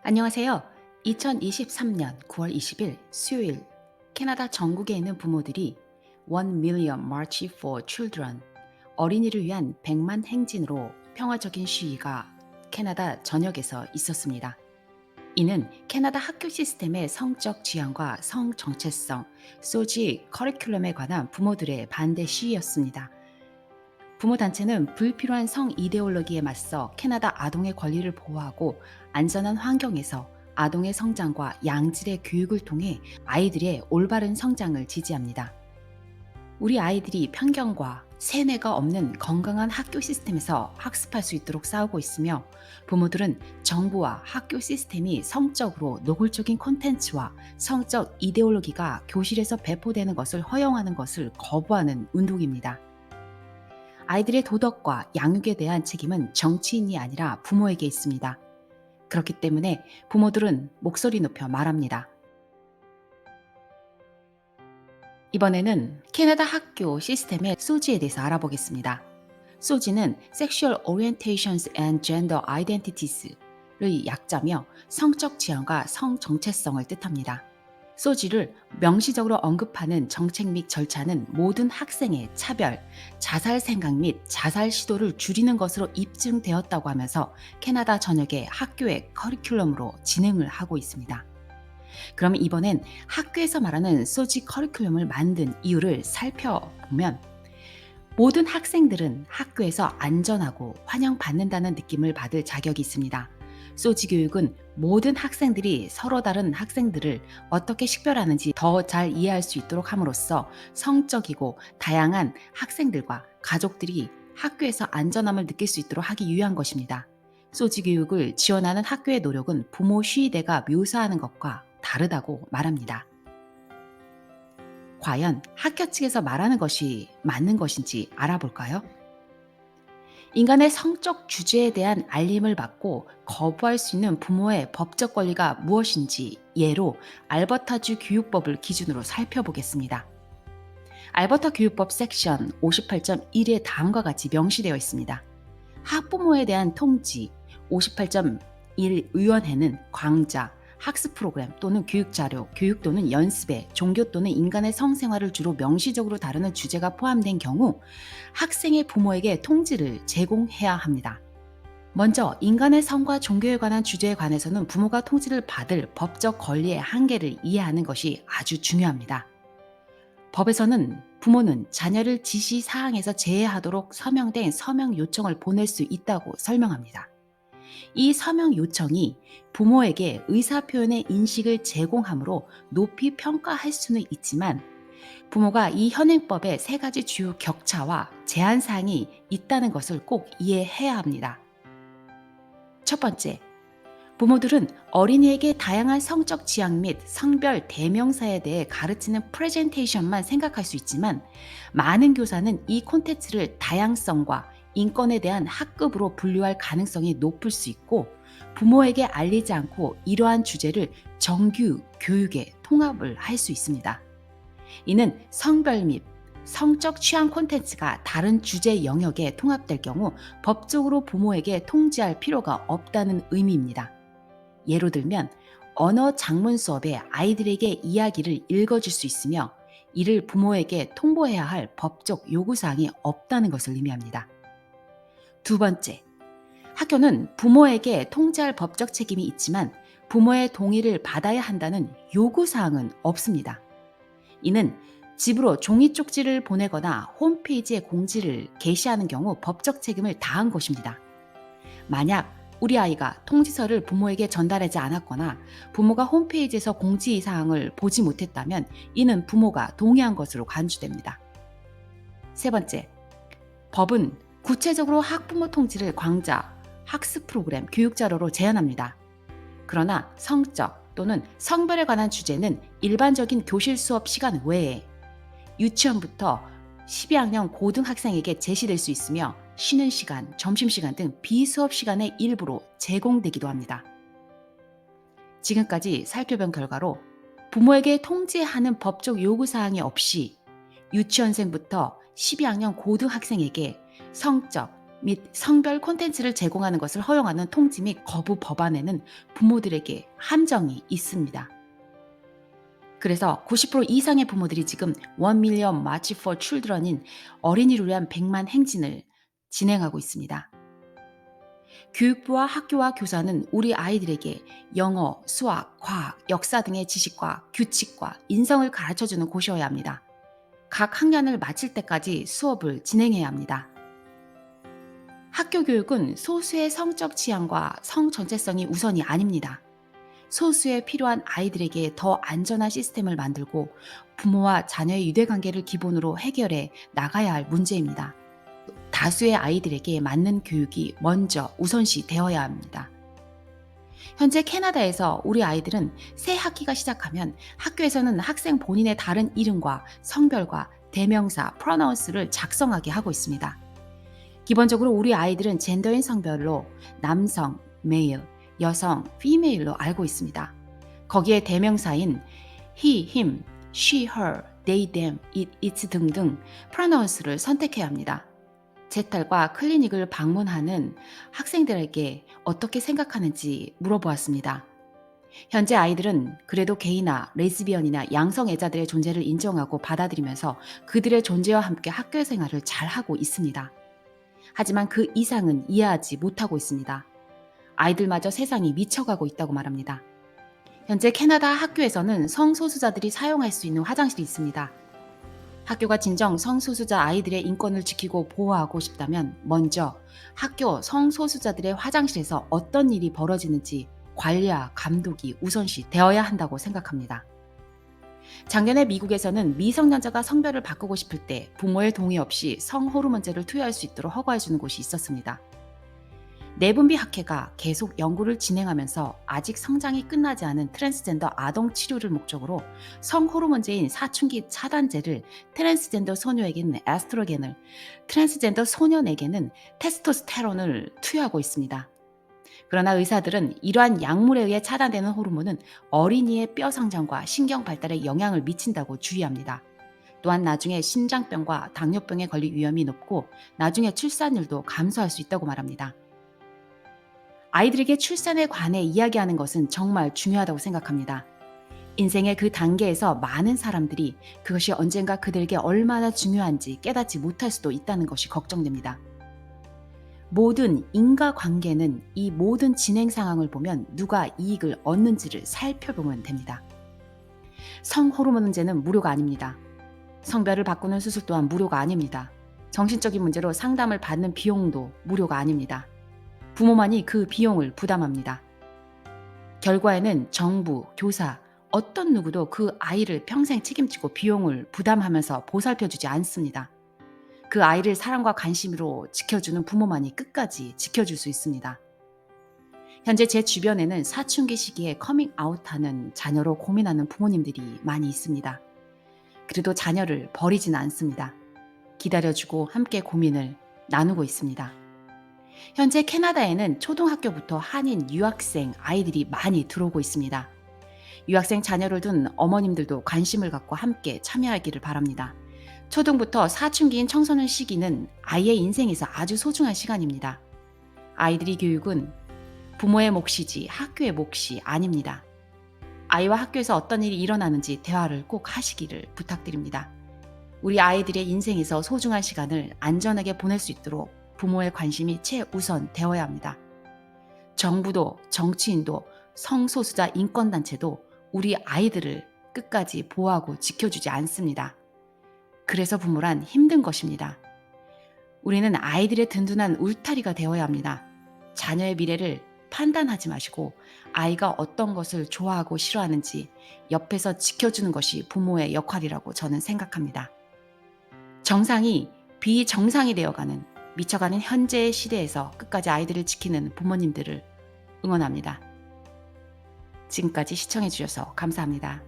안녕하세요. 2023년 9월 20일 수요일 캐나다 전국에 있는 부모들이 One Million March for Children 어린이를 위한 100만 행진으로 평화적인 시위가 캐나다 전역에서 있었습니다. 이는 캐나다 학교 시스템의 성적 지향과 성 정체성, 소지 커리큘럼에 관한 부모들의 반대 시위였습니다. 부모 단체는 불필요한 성 이데올로기에 맞서 캐나다 아동의 권리를 보호하고 안전한 환경에서 아동의 성장과 양질의 교육을 통해 아이들의 올바른 성장을 지지합니다. 우리 아이들이 편견과 세뇌가 없는 건강한 학교 시스템에서 학습할 수 있도록 싸우고 있으며 부모들은 정부와 학교 시스템이 성적으로 노골적인 콘텐츠와 성적 이데올로기가 교실에서 배포되는 것을 허용하는 것을 거부하는 운동입니다. 아이들의 도덕과 양육에 대한 책임은 정치인이 아니라 부모에게 있습니다. 그렇기 때문에 부모들은 목소리 높여 말합니다. 이번에는 캐나다 학교 시스템의 소지에 대해서 알아보겠습니다. 소지는 Sexual Orientations and Gender Identities의 약자며 성적 지향과 성 정체성을 뜻합니다. 소지를 명시적으로 언급하는 정책 및 절차는 모든 학생의 차별, 자살 생각 및 자살 시도를 줄이는 것으로 입증되었다고 하면서 캐나다 전역의 학교의 커리큘럼으로 진행을 하고 있습니다. 그럼 이번엔 학교에서 말하는 소지 커리큘럼을 만든 이유를 살펴보면 모든 학생들은 학교에서 안전하고 환영받는다는 느낌을 받을 자격이 있습니다. 소지 교육은 모든 학생들이 서로 다른 학생들을 어떻게 식별하는지 더 잘 이해할 수 있도록 함으로써 성적이고 다양한 학생들과 가족들이 학교에서 안전함을 느낄 수 있도록 하기 위한 것입니다. 소지 교육을 지원하는 학교의 노력은 부모 시위대가 묘사하는 것과 다르다고 말합니다. 과연 학교 측에서 말하는 것이 맞는 것인지 알아볼까요? 인간의 성적 주제에 대한 알림을 받고 거부할 수 있는 부모의 법적 권리가 무엇인지 예로 알버타주 교육법을 기준으로 살펴보겠습니다. 알버타 교육법 섹션 58.1에 다음과 같이 명시되어 있습니다. 학부모에 대한 통지 58.1 의원회는 광자, 학습 프로그램 또는 교육 자료, 교육 또는 연습에 종교 또는 인간의 성생활을 주로 명시적으로 다루는 주제가 포함된 경우 학생의 부모에게 통지를 제공해야 합니다. 먼저 인간의 성과 종교에 관한 주제에 관해서는 부모가 통지를 받을 법적 권리의 한계를 이해하는 것이 아주 중요합니다. 법에서는 부모는 자녀를 지시 사항에서 제외하도록 서명된 서명 요청을 보낼 수 있다고 설명합니다. 이 서명 요청이 부모에게 의사표현의 인식을 제공하므로 높이 평가할 수는 있지만 부모가 이 현행법의 세 가지 주요 격차와 제한 사항이 있다는 것을 꼭 이해해야 합니다. 첫 번째, 부모들은 어린이에게 다양한 성적 지향 및 성별 대명사에 대해 가르치는 프레젠테이션만 생각할 수 있지만 많은 교사는 이 콘텐츠를 다양성과 인권에 대한 학급으로 분류할 가능성이 높을 수 있고 부모에게 알리지 않고 이러한 주제를 정규 교육에 통합을 할 수 있습니다. 이는 성별 및 성적 취향 콘텐츠가 다른 주제 영역에 통합될 경우 법적으로 부모에게 통지할 필요가 없다는 의미입니다. 예로 들면 언어 작문 수업에 아이들에게 이야기를 읽어줄 수 있으며 이를 부모에게 통보해야 할 법적 요구사항이 없다는 것을 의미합니다. 두 번째, 학교는 부모에게 통지할 법적 책임이 있지만 부모의 동의를 받아야 한다는 요구사항은 없습니다. 이는 집으로 종이 쪽지를 보내거나 홈페이지에 공지를 게시하는 경우 법적 책임을 다한 것입니다. 만약 우리 아이가 통지서를 부모에게 전달하지 않았거나 부모가 홈페이지에서 공지사항을 보지 못했다면 이는 부모가 동의한 것으로 간주됩니다. 세 번째, 법은 구체적으로 학부모 통지를 광자, 학습 프로그램, 교육 자료로 제한합니다. 그러나 성적 또는 성별에 관한 주제는 일반적인 교실 수업 시간 외에 유치원부터 12학년 고등학생에게 제시될 수 있으며 쉬는 시간, 점심시간 등 비수업 시간의 일부로 제공되기도 합니다. 지금까지 살펴본 결과로 부모에게 통지하는 법적 요구사항이 없이 유치원생부터 12학년 고등학생에게 성적, 및 성별 콘텐츠를 제공하는 것을 허용하는 통지 및 거부 법안에는 부모들에게 함정이 있습니다. 그래서 90% 이상의 부모들이 지금 1 million March for Children인 어린이를 위한 100만 행진을 진행하고 있습니다. 교육부와 학교와 교사는 우리 아이들에게 영어, 수학, 과학, 역사 등의 지식과 규칙과 인성을 가르쳐주는 곳이어야 합니다. 각 학년을 마칠 때까지 수업을 진행해야 합니다. 학교 교육은 소수의 성적 취향과 성 전체성이 우선이 아닙니다. 소수에 필요한 아이들에게 더 안전한 시스템을 만들고 부모와 자녀의 유대관계를 기본으로 해결해 나가야 할 문제입니다. 다수의 아이들에게 맞는 교육이 먼저 우선시 되어야 합니다. 현재 캐나다에서 우리 아이들은 새 학기가 시작하면 학교에서는 학생 본인의 다른 이름과 성별과 대명사, 프로나운스를 작성하게 하고 있습니다. 기본적으로 우리 아이들은 젠더인 성별로 남성, male, 여성, female로 알고 있습니다. 거기에 대명사인 he, him, she, her, they, them, it, its 등등 프로나운스를 선택해야 합니다. 재탈과 클리닉을 방문하는 학생들에게 어떻게 생각하는지 물어보았습니다. 현재 아이들은 그래도 게이나 레즈비언이나 양성애자들의 존재를 인정하고 받아들이면서 그들의 존재와 함께 학교 생활을 잘하고 있습니다. 하지만 그 이상은 이해하지 못하고 있습니다. 아이들마저 세상이 미쳐가고 있다고 말합니다. 현재 캐나다 학교에서는 성소수자들이 사용할 수 있는 화장실이 있습니다. 학교가 진정 성소수자 아이들의 인권을 지키고 보호하고 싶다면 먼저 학교 성소수자들의 화장실에서 어떤 일이 벌어지는지 관리와 감독이 우선시 되어야 한다고 생각합니다. 작년에 미국에서는 미성년자가 성별을 바꾸고 싶을 때 부모의 동의 없이 성호르몬제를 투여할 수 있도록 허가해주는 곳이 있었습니다. 내분비 학회가 계속 연구를 진행하면서 아직 성장이 끝나지 않은 트랜스젠더 아동 치료를 목적으로 성호르몬제인 사춘기 차단제를 트랜스젠더 소녀에게는 에스트로겐을, 트랜스젠더 소년에게는 테스토스테론을 투여하고 있습니다. 그러나 의사들은 이러한 약물에 의해 차단되는 호르몬은 어린이의 뼈 성장과 신경 발달에 영향을 미친다고 주의합니다. 또한 나중에 심장병과 당뇨병에 걸릴 위험이 높고 나중에 출산율도 감소할 수 있다고 말합니다. 아이들에게 출산에 관해 이야기하는 것은 정말 중요하다고 생각합니다. 인생의 그 단계에서 많은 사람들이 그것이 언젠가 그들에게 얼마나 중요한지 깨닫지 못할 수도 있다는 것이 걱정됩니다. 모든 인과관계는 이 모든 진행 상황을 보면 누가 이익을 얻는지를 살펴보면 됩니다. 성호르몬 문제는 무료가 아닙니다. 성별을 바꾸는 수술 또한 무료가 아닙니다. 정신적인 문제로 상담을 받는 비용도 무료가 아닙니다. 부모만이 그 비용을 부담합니다. 결과에는 정부, 교사, 어떤 누구도 그 아이를 평생 책임지고 비용을 부담하면서 보살펴주지 않습니다. 그 아이를 사랑과 관심으로 지켜주는 부모만이 끝까지 지켜줄 수 있습니다. 현재 제 주변에는 사춘기 시기에 커밍아웃하는 자녀로 고민하는 부모님들이 많이 있습니다. 그래도 자녀를 버리지는 않습니다. 기다려주고 함께 고민을 나누고 있습니다. 현재 캐나다에는 초등학교부터 한인 유학생 아이들이 많이 들어오고 있습니다. 유학생 자녀를 둔 어머님들도 관심을 갖고 함께 참여하기를 바랍니다. 초등부터 사춘기인 청소년 시기는 아이의 인생에서 아주 소중한 시간입니다. 아이들의 교육은 부모의 몫이지 학교의 몫이 아닙니다. 아이와 학교에서 어떤 일이 일어나는지 대화를 꼭 하시기를 부탁드립니다. 우리 아이들의 인생에서 소중한 시간을 안전하게 보낼 수 있도록 부모의 관심이 최우선 되어야 합니다. 정부도 정치인도 성소수자 인권단체도 우리 아이들을 끝까지 보호하고 지켜주지 않습니다. 그래서 부모란 힘든 것입니다. 우리는 아이들의 든든한 울타리가 되어야 합니다. 자녀의 미래를 판단하지 마시고 아이가 어떤 것을 좋아하고 싫어하는지 옆에서 지켜주는 것이 부모의 역할이라고 저는 생각합니다. 정상이 비정상이 되어가는 미쳐가는 현재의 시대에서 끝까지 아이들을 지키는 부모님들을 응원합니다. 지금까지 시청해 주셔서 감사합니다.